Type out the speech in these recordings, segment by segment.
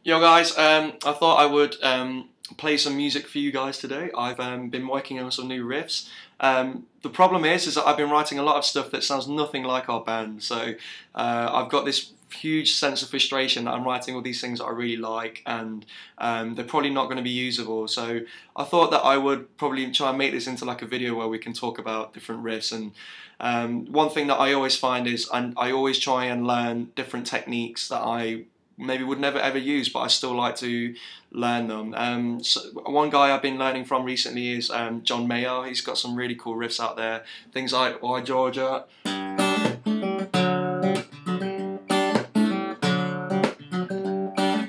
Yo guys, I thought I would play some music for you guys today. I've been working on some new riffs. The problem is that I've been writing a lot of stuff that sounds nothing like our band, so I've got this huge sense of frustration that I'm writing all these things that I really like and they're probably not going to be usable. So I thought that I would probably try and make this into like a video where we can talk about different riffs. And one thing that I always find is I always try and learn different techniques that I maybe would never ever use, but I still like to learn them. So one guy I've been learning from recently is John Mayer. He's got some really cool riffs out there. Things like Why Georgia.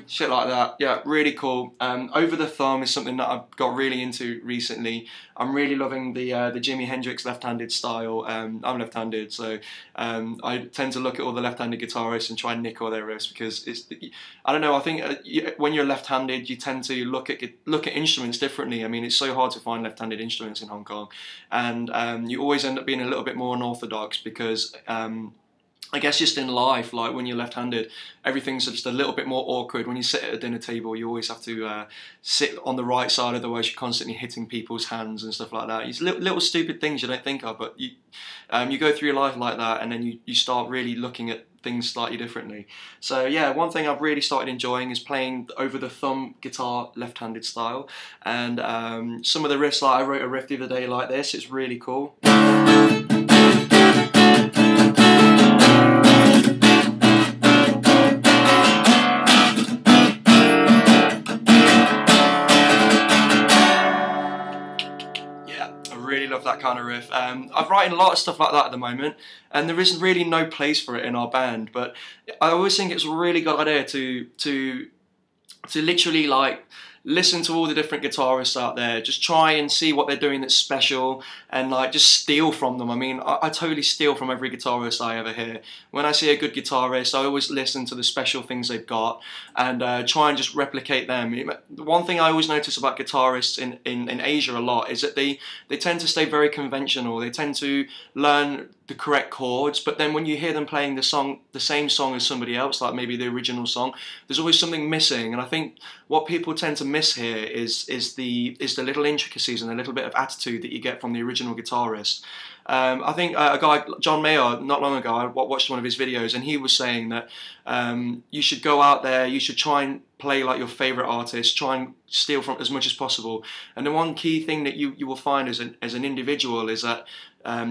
Shit like that, yeah, really cool. Over the Thumb is something that I've got really into recently. I'm really loving the Jimi Hendrix left-handed style. I'm left-handed, so I tend to look at all the left-handed guitarists and try and nick all their riffs because I don't know. I think when you're left-handed, you tend to look at instruments differently. I mean, it's so hard to find left-handed instruments in Hong Kong, and you always end up being a little bit more unorthodox because. I guess just in life, like when you're left-handed, everything's just a little bit more awkward. When you sit at a dinner table, you always have to sit on the right side, otherwise you're constantly hitting people's hands and stuff like that. It's little stupid things you don't think of, but you go through your life like that, and then you start really looking at things slightly differently. So yeah, one thing I've really started enjoying is playing over the thumb guitar left-handed style, and some of the riffs, like I wrote a riff the other day like this. It's really cool. Really love that kind of riff. I've written a lot of stuff like that at the moment, and there is really no place for it in our band. But I always think it's a really good idea to literally like listen to all the different guitarists out there, just try and see what they're doing that's special, and like just steal from them. I mean, I totally steal from every guitarist I ever hear. When I see a good guitarist, I always listen to the special things they've got and try and just replicate them. One thing I always notice about guitarists in Asia a lot is that they tend to stay very conventional. They tend to learn the correct chords, but then when you hear them playing the same song as somebody else, like maybe the original song, there's always something missing. And I think what people tend to miss here is the little intricacies and a little bit of attitude that you get from the original guitarist. I think a guy, John Mayer, not long ago, I watched one of his videos, and he was saying that you should go out there, you should try and play like your favourite artist, try and steal from as much as possible. And the one key thing that you will find as an individual is that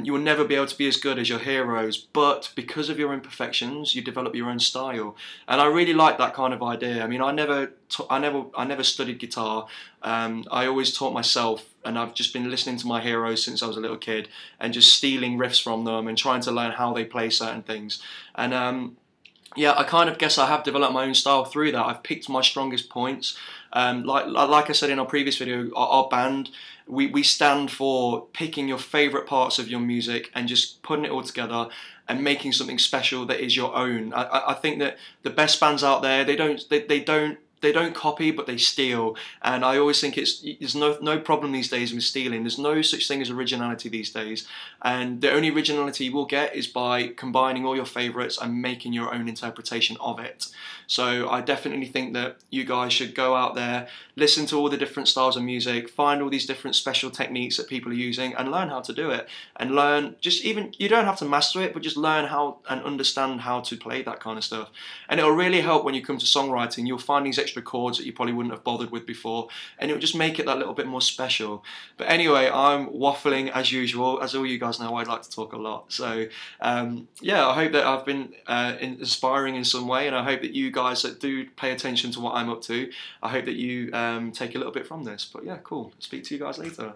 you will never be able to be as good as your heroes, but because of your imperfections, you develop your own style. And I really like that kind of idea. I mean, I never studied guitar. I always taught myself, and I've just been listening to my heroes since I was a little kid and just stealing riffs from them and trying to learn how they play certain things. And yeah, I kind of guess I have developed my own style through that. I've picked my strongest points. Like I said in our previous video, our band, we stand for picking your favourite parts of your music and just putting it all together and making something special that is your own. I think that the best bands out there, they don't copy, but they steal. And I always think there's no problem these days with stealing. There's no such thing as originality these days. And the only originality you will get is by combining all your favourites and making your own interpretation of it. So I definitely think that you guys should go out there, listen to all the different styles of music, find all these different special techniques that people are using, and learn how to do it. And learn, you don't have to master it, but just learn how and understand how to play that kind of stuff. And it'll really help when you come to songwriting. You'll find these extra chords that you probably wouldn't have bothered with before, and it'll just make it that little bit more special. But anyway, I'm waffling as usual. As all you guys know, I like to talk a lot. So yeah, I hope that I've been inspiring in some way, and I hope that you guys that do pay attention to what I'm up to, I hope that you take a little bit from this. But yeah, cool. Speak to you guys later.